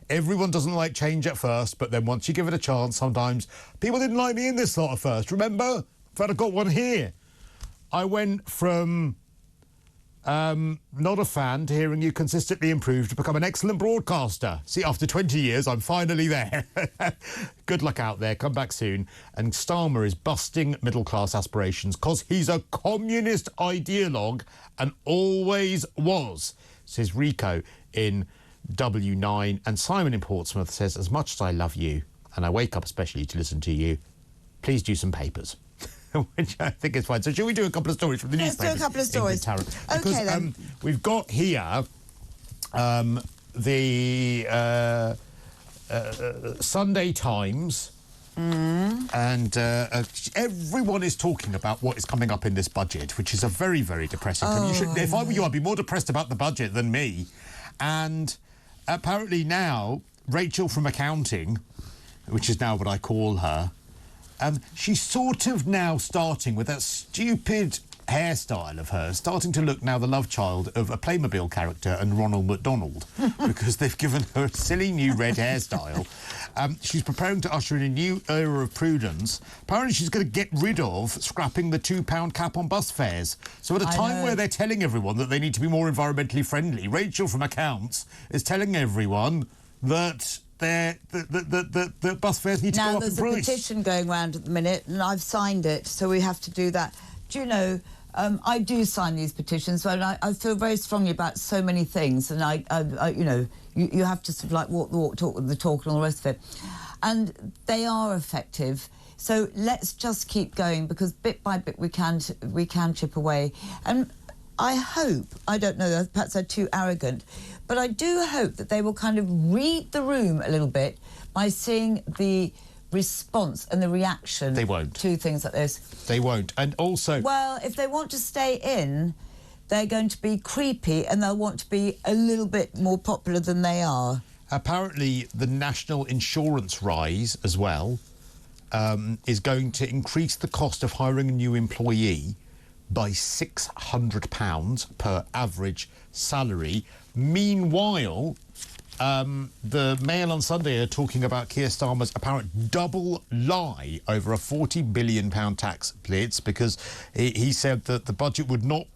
Everyone doesn't like change at first, but then once you give it a chance, sometimes people didn't like me in this lot at first. Remember? In fact, I've got one here. I went from not a fan to hearing you consistently improve to become an excellent broadcaster. See, after 20 years, I'm finally there. Good luck out there. Come back soon. And Starmer is busting middle-class aspirations because he's a communist ideologue and always was, says Rico in W9. And Simon in Portsmouth says, as much as I love you, and I wake up especially to listen to you, please do some papers. Which I think is fine. So shall we do a couple of stories from the newspaper? Let's do a couple of stories. Because, okay, then. We've got here the Sunday Times, and everyone is talking about what is coming up in this budget, which is a very, very depressing thing. If I were you, I'd be more depressed about the budget than me. And apparently now, Rachel from accounting, which is now what I call her, she's sort of now starting with that stupid hairstyle of hers, starting to look now the love child of a Playmobil character and Ronald McDonald, because they've given her a silly new red hairstyle. She's preparing to usher in a new era of prudence. Apparently she's going to get rid of scrapping the £2 cap on bus fares. So at a time where they're telling everyone that they need to be more environmentally friendly, Rachel from accounts is telling everyone that the bus fares need to go up in price. Now, there's a petition going around at the minute, and I've signed it, so we have to do that. Do you know, I do sign these petitions, and I feel very strongly about so many things, and I you know, you have to sort of like walk the walk, talk the talk, and all the rest of it. And they are effective. So let's just keep going, because bit by bit we can chip away. And I hope, I don't know, perhaps they're too arrogant, but I do hope that they will kind of read the room a little bit by seeing the response and the reaction to things like this. They won't. And also... Well, if they want to stay in, they're going to be creepy and they'll want to be a little bit more popular than they are. Apparently, the national insurance rise as well is going to increase the cost of hiring a new employee by £600 per average salary. Meanwhile, the Mail on Sunday are talking about Keir Starmer's apparent double lie over a £40 billion tax blitz, because he said that the budget would not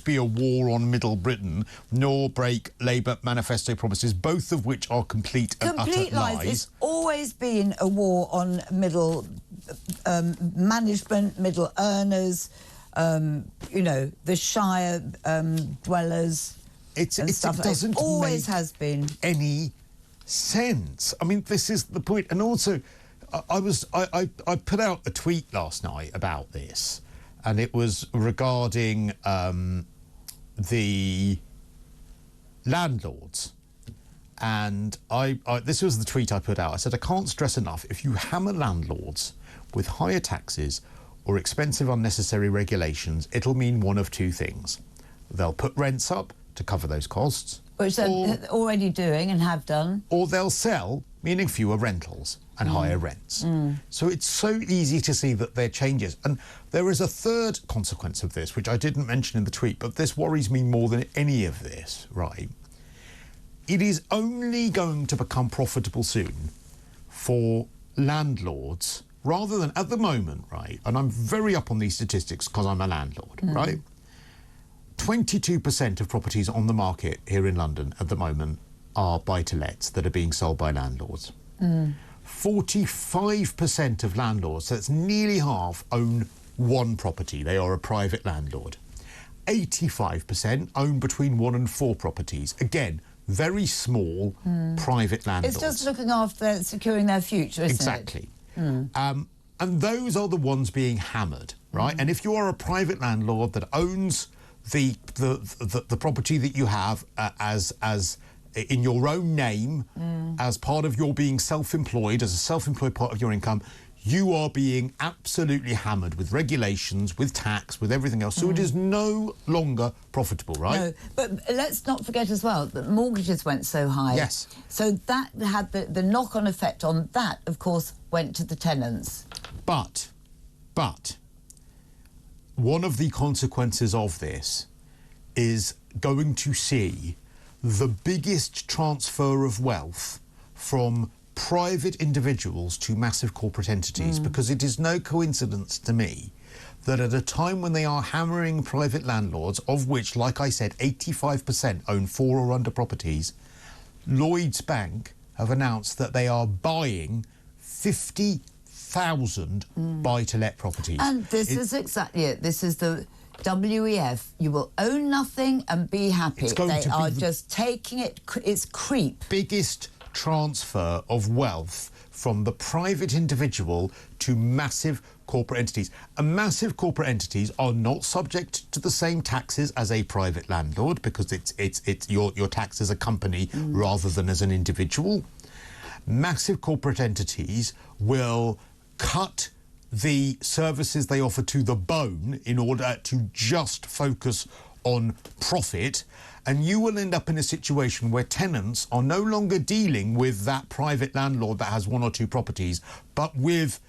be a war on Middle Britain, nor break Labour manifesto promises, both of which are complete and utter lies. It's always been a war on middle management, middle earners, you know, the Shire dwellers. It doesn't always has been any sense. I mean, this is the point. And also, I put out a tweet last night about this, and it was regarding the landlords. And this was the tweet I put out. I said, I can't stress enough, if you hammer landlords with higher taxes or expensive unnecessary regulations, it'll mean one of two things. They'll put rents up to cover those costs. Which they're already doing and have done. Or they'll sell, meaning fewer rentals and higher rents. So it's so easy to see that there are changes. And there is a third consequence of this, which I didn't mention in the tweet, but this worries me more than any of this, right? It is only going to become profitable soon for landlords, rather than at the moment, right? And I'm very up on these statistics because I'm a landlord, right? 22% of properties on the market here in London at the moment are buy-to-lets that are being sold by landlords. 45% of landlords, so that's nearly half, own one property. They are a private landlord. 85% own between 1 and 4 properties. Again, very small private landlords. It's just looking after securing their future, isn't it? Exactly. And those are the ones being hammered, right? And if you are a private landlord that owns the property that you have as in your own name, as part of your being self-employed, as a self-employed part of your income, you are being absolutely hammered with regulations, with tax, with everything else. So it is no longer profitable, right? No, but let's not forget as well that mortgages went so high. Yes. So that had the knock-on effect on that, of course, went to the tenants. But one of the consequences of this is going to see the biggest transfer of wealth from private individuals to massive corporate entities, because it is no coincidence to me that at a time when they are hammering private landlords, of which, like I said, 85% own 4 or under properties, Lloyds Bank have announced that they are buying 50,000 buy-to-let properties. And this is exactly it. This is the WEF. You will own nothing and be happy. They are just taking it. It's creep. Biggest transfer of wealth from the private individual to massive corporate entities. And massive corporate entities are not subject to the same taxes as a private landlord, because it's your tax as a company rather than as an individual. Massive corporate entities will cut the services they offer to the bone in order to just focus on profit, and you will end up in a situation where tenants are no longer dealing with that private landlord that has 1 or 2 properties, but with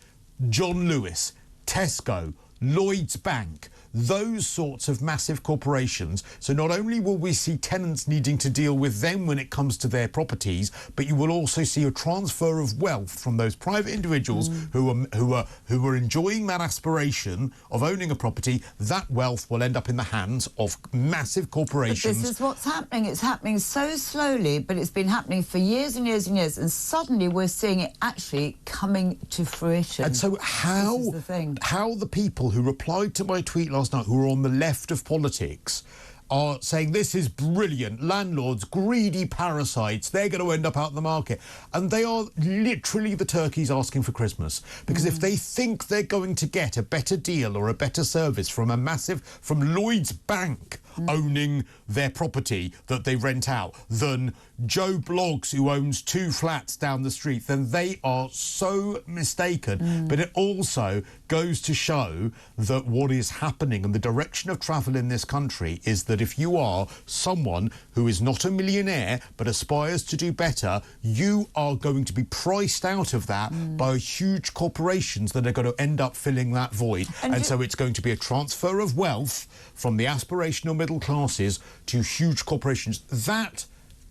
John Lewis, Tesco, Lloyds Bank, those sorts of massive corporations. So not only will we see tenants needing to deal with them when it comes to their properties, but you will also see a transfer of wealth from those private individuals who are enjoying that aspiration of owning a property. That wealth will end up in the hands of massive corporations. But this is what's happening. It's happening so slowly, but it's been happening for years and years and years, and suddenly we're seeing it actually coming to fruition. And so how the people who replied to my tweet last night, who are on the left of politics, are saying this is brilliant, landlords, greedy parasites, they're going to end up out in the market. And they are literally the turkeys asking for Christmas. Because if they think they're going to get a better deal or a better service from from Lloyds Bank owning their property that they rent out than Joe Bloggs, who owns 2 flats down the street, then they are so mistaken. But it also goes to show that what is happening and the direction of travel in this country is that if you are someone who is not a millionaire but aspires to do better, you are going to be priced out of that by huge corporations that are going to end up filling that void. And so it's going to be a transfer of wealth from the aspirational middle classes to huge corporations. That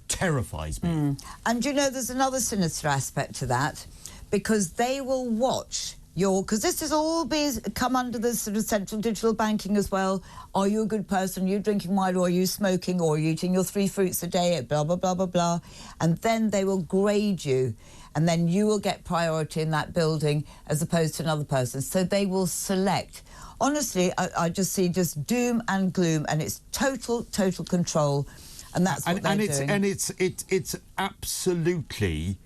terrifies me. And you know, there's another sinister aspect to that, because they will watch because this is all come under the sort of central digital banking as well. Are you a good person? Are you drinking wine, or are you smoking, or are you eating your 3 fruits a day, blah, blah, blah, blah, blah. And then they will grade you, and then you will get priority in that building as opposed to another person. So they will select. Honestly, I just see just doom and gloom, and it's total control, and that's what they're doing. And it's absolutely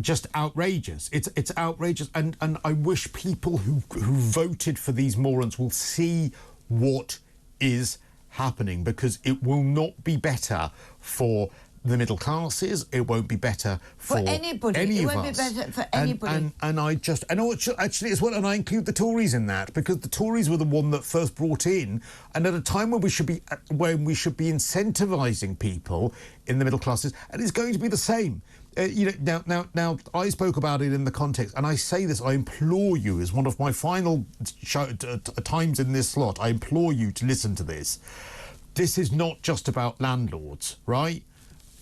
just outrageous. It's outrageous, and I wish people who voted for these morons will see what is happening, because it will not be better for the middle classes. It won't be better for anybody. It won't be better for anybody. And actually as well, and I include the Tories in that, because the Tories were the one that first brought in, and at a time when we should be incentivising people in the middle classes, and it's going to be the same. Now, I spoke about it in the context, and I say this, I implore you, as one of my final times in this slot, I implore you to listen to this. This is not just about landlords, right?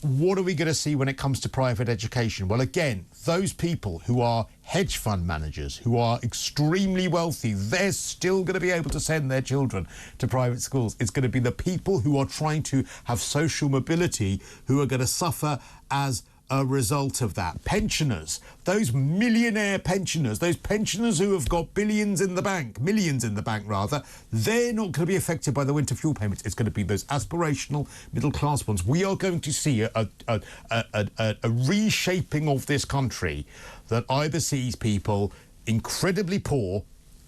What are we going to see when it comes to private education? Well, again, those people who are hedge fund managers, who are extremely wealthy, they're still going to be able to send their children to private schools. It's going to be the people who are trying to have social mobility who are going to suffer as a result of that. Pensioners, those millionaire pensioners, those pensioners who have got millions in the bank, they're not going to be affected by the winter fuel payments. It's going to be those aspirational middle class ones. We are going to see a reshaping of this country that either sees people incredibly poor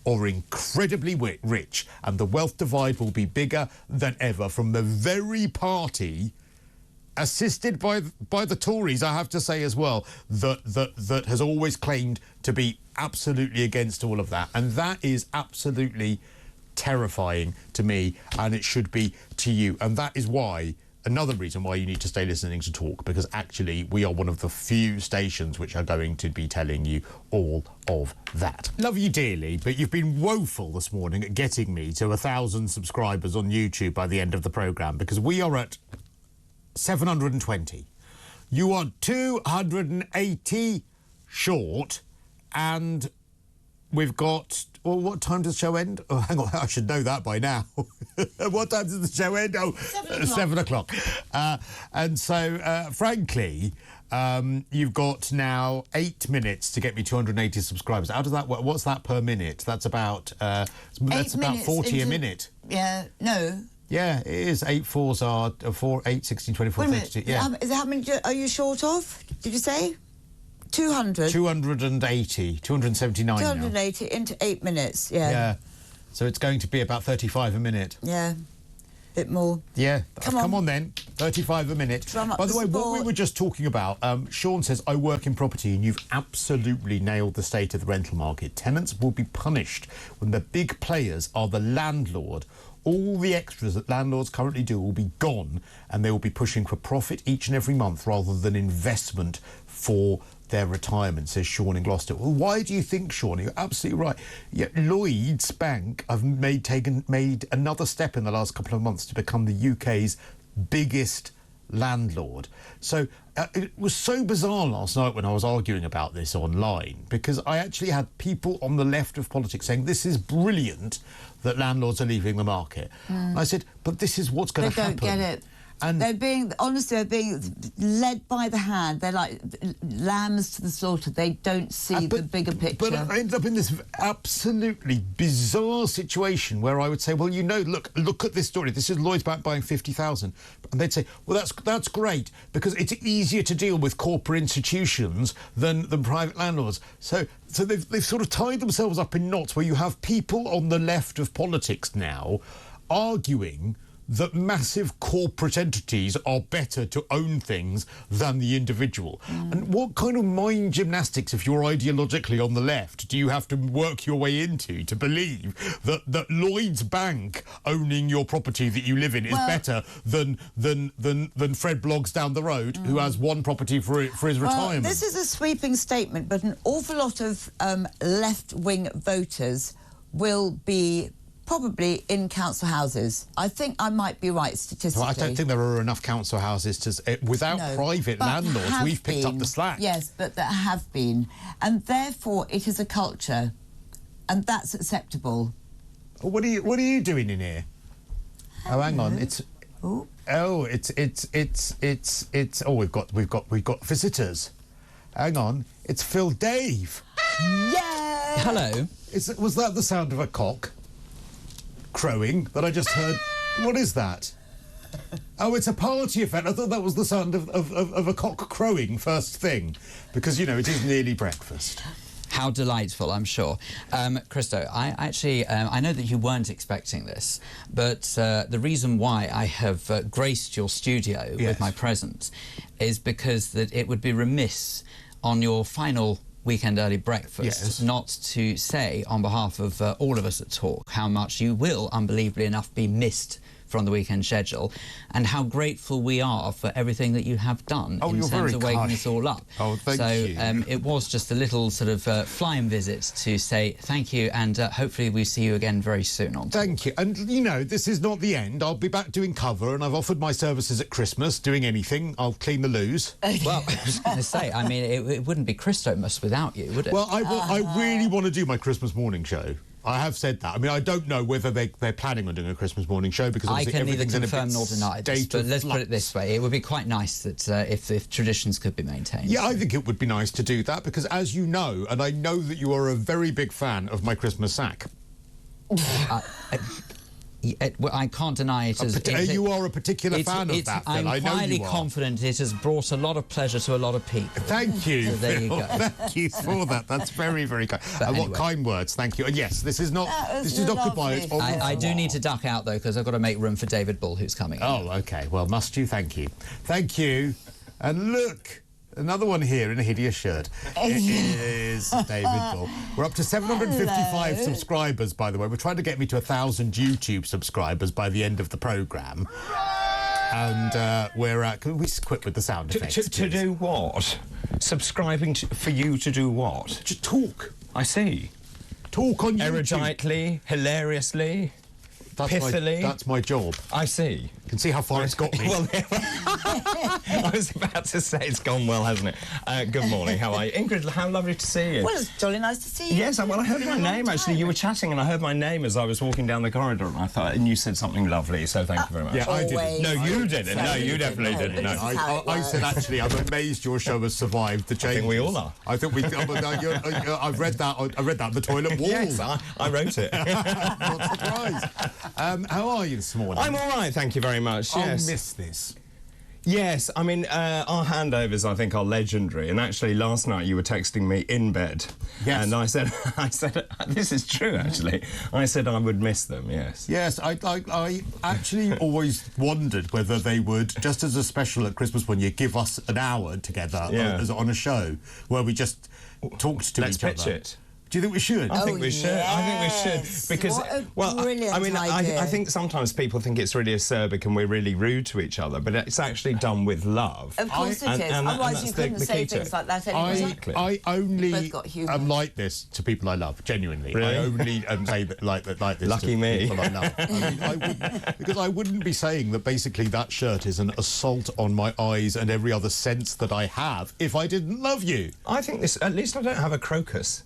or incredibly rich, and the wealth divide will be bigger than ever from the very party, assisted by the Tories, I have to say as well, that has always claimed to be absolutely against all of that. And that is absolutely terrifying to me, and it should be to you. And that is why, another reason why you need to stay listening to Talk, because actually we are one of the few stations which are going to be telling you all of that. Love you dearly, but you've been woeful this morning at getting me to 1,000 subscribers on YouTube by the end of the programme, because we are at 720. You are 280 short, and we've got... Well, what time does the show end? Oh, hang on, I should know that by now. What time does the show end? Oh, 7 o'clock. And so, frankly, you've got now 8 minutes to get me 280 subscribers. How does that work? What's that per minute? That's about 40 a minute. Yeah, no. Yeah, it is. 8 fours are 4, 8, 16, 24, 32. Yeah. Is it how many are you short of? Did you say? 200? 280, 279 280 into 8 minutes, yeah. Yeah. So it's going to be about 35 a minute. Yeah. Bit more. Yeah. Come on then. 35 a minute. By the way, what we were just talking about, Sean says, I work in property, and you've absolutely nailed the state of the rental market. Tenants will be punished when the big players are the landlord. All the extras that landlords currently do will be gone, and they will be pushing for profit each and every month rather than investment for their retirement, says Sean in Gloucester. Well, why do you think, Sean? You're absolutely right. Yeah, Lloyds Bank have made another step in the last couple of months to become the UK's biggest landlord. So it was so bizarre last night when I was arguing about this online, because I actually had people on the left of politics saying this is brilliant that landlords are leaving the market. I said, but this is what's going to happen. They don't get it. And they're being led by the hand. They're like lambs to the slaughter. They don't see the bigger picture. But I ended up in this absolutely bizarre situation where I would say, well, you know, look at this story. This is Lloyds Bank buying 50,000. And they'd say, well, that's great, because it's easier to deal with corporate institutions than private landlords. So they've sort of tied themselves up in knots where you have people on the left of politics now arguing that massive corporate entities are better to own things than the individual. And what kind of mind gymnastics, if you're ideologically on the left, do you have to work your way into to believe that Lloyds Bank owning your property that you live in is better than Fred Bloggs down the road, who has one property for his retirement? This is a sweeping statement, but an awful lot of left-wing voters will be probably in council houses. I think I might be right statistically. Well, I don't think there are enough council houses to... without private landlords, we've picked up the slack. Yes, but there have been. And therefore, it is a culture. And that's acceptable. What are you doing in here? Oh, hang on. It's... Ooh. Oh, it's... Oh, we've got visitors. Hang on. It's Phil Dave. Yeah! Hello. Was that the sound of a cock crowing that I just heard? What is that? Oh, it's a party event. I thought that was the sound of a cock crowing first thing, because, you know, it is nearly breakfast. How delightful, I'm sure. Cristo, I know that you weren't expecting this, but the reason why I have graced your studio with my presence is because that it would be remiss on your final weekend early breakfast not to say on behalf of all of us at Talk how much you will, unbelievably enough, be missed from the weekend schedule, and how grateful we are for everything that you have done in terms of waking us all up. Oh, thank you. So it was just a little sort of flying visit to say thank you, and hopefully we see you again very soon on. Thank you. And, you know, this is not the end. I'll be back doing cover, and I've offered my services at Christmas, doing anything. I'll clean the loos. Well, I was going to say, I mean, it wouldn't be Christomas without you, would it? Well, I really want to do my Christmas morning show. I have said that. I mean, I don't know whether they're planning on doing a Christmas morning show, because I can neither confirm nor deny this, but let's put it this way. It would be quite nice that if traditions could be maintained. Yeah, I think it would be nice to do that, because, as you know, and I know that you are a very big fan of my Christmas sack. I can't deny it. You are a particular fan of that, Phil. I'm highly confident it has brought a lot of pleasure to a lot of people. Thank you, so there you go. Thank you for that. That's very, very kind. Anyway. What kind words. Thank you. And yes, this is not goodbye. It's I do need to duck out, though, because I've got to make room for David Bull, who's coming in. Oh, OK. Well, must you? Thank you. Thank you. And look, another one here in a hideous shirt. It is David Bull. We're up to 755 subscribers, by the way. We're trying to get me to 1,000 YouTube subscribers by the end of the programme. And we're at... Can we quit with the sound effects? To do what? Subscribing for you to do what? To talk. I see. Talk on YouTube. Eruditely, hilariously, pithily. That's my job. I see. can see how far it's got me. Well, I was about to say it's gone well, hasn't it? Good morning, how are you? Ingrid, how lovely to see you. Well, it's jolly nice to see you. Yes, well, I heard my name, actually. You were chatting and I heard my name as I was walking down the corridor and I thought, and you said something lovely, so thank you very much. Yeah, I didn't. No, you didn't. No, you definitely didn't. No. I said, actually, I'm amazed your show has survived the changes. I think we all are. I think we... I've read that. I read that on the toilet wall. Yes, I wrote it. Not surprised. How are you this morning? I'm all right, thank you very much. I'll Yes. miss this. Yes, I mean, our handovers, I think, are legendary. And actually, last night you were texting me in bed. Yes. And I said, this is true, actually. I said I would miss them, yes. Yes, I actually always wondered whether they would, just as a special at Christmas when you give us an hour together on a show where we just talked to each other. Let's pitch it. Do you think we should? I think we should. I think we should because brilliant I mean, idea. I think sometimes people think it's really acerbic and we're really rude to each other, but it's actually done with love. Of course it is. Otherwise, you couldn't say things like that anyway. Exactly. I only Both got humour. am like this to people I love. Genuinely, Really? I only say that like this. Lucky to me. People I love. I mean, because I wouldn't be saying that basically that shirt is an assault on my eyes and every other sense that I have if I didn't love you. I think this. At least I don't have a crocus.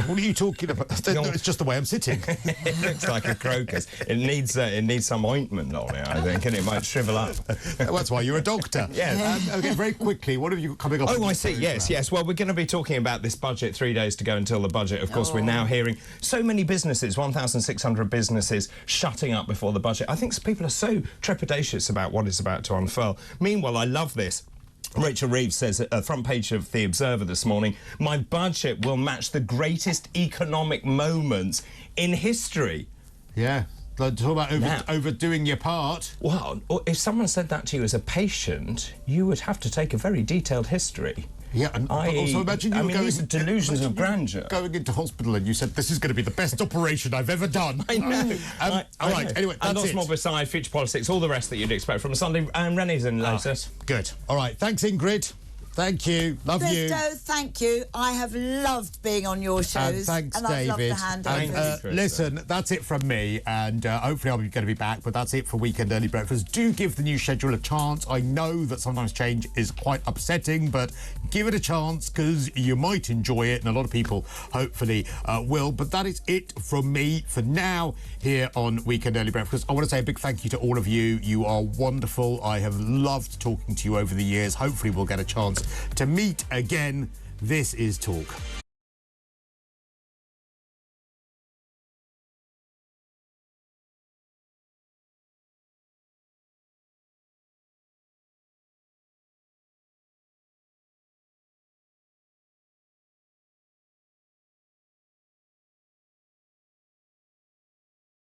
What are you talking about? It's just the way I'm sitting. It looks like a crocus. It needs some ointment on it, I think, and it might shrivel up. Well, that's why you're a doctor. Yes. Okay, very quickly, what have you got coming up? Oh, I see. Yes. Well, we're going to be talking about this budget. 3 days to go until the budget. Of course, we're now hearing so many businesses, 1,600 businesses, shutting up before the budget. I think people are so trepidatious about what is about to unfurl. Meanwhile, I love this. Rachel Reeves says at the front page of The Observer this morning, my budget will match the greatest economic moments in history. Yeah. Talk about overdoing your part. Well, if someone said that to you as a patient, you would have to take a very detailed history. Yeah, and also imagine you these are delusions of grandeur. Going into hospital and you said, this is going to be the best operation I've ever done. I know. All right, anyway, that's and lots it. more beside, future politics, all the rest that you'd expect from a Sunday. And René's in later. Good. All right, thanks, Ingrid. Thank you. Love you. Cristo, thank you. I have loved being on your shows. Thanks, and David. I've loved the handovers. Listen, that's it from me, and hopefully I'm going to be back, but that's it for Weekend Early Breakfast. Do give the new schedule a chance. I know that sometimes change is quite upsetting, but give it a chance because you might enjoy it, and a lot of people hopefully will. But that is it from me for now here on Weekend Early Breakfast. I want to say a big thank you to all of you. You are wonderful. I have loved talking to you over the years. Hopefully we'll get a chance to meet again. This is Talk.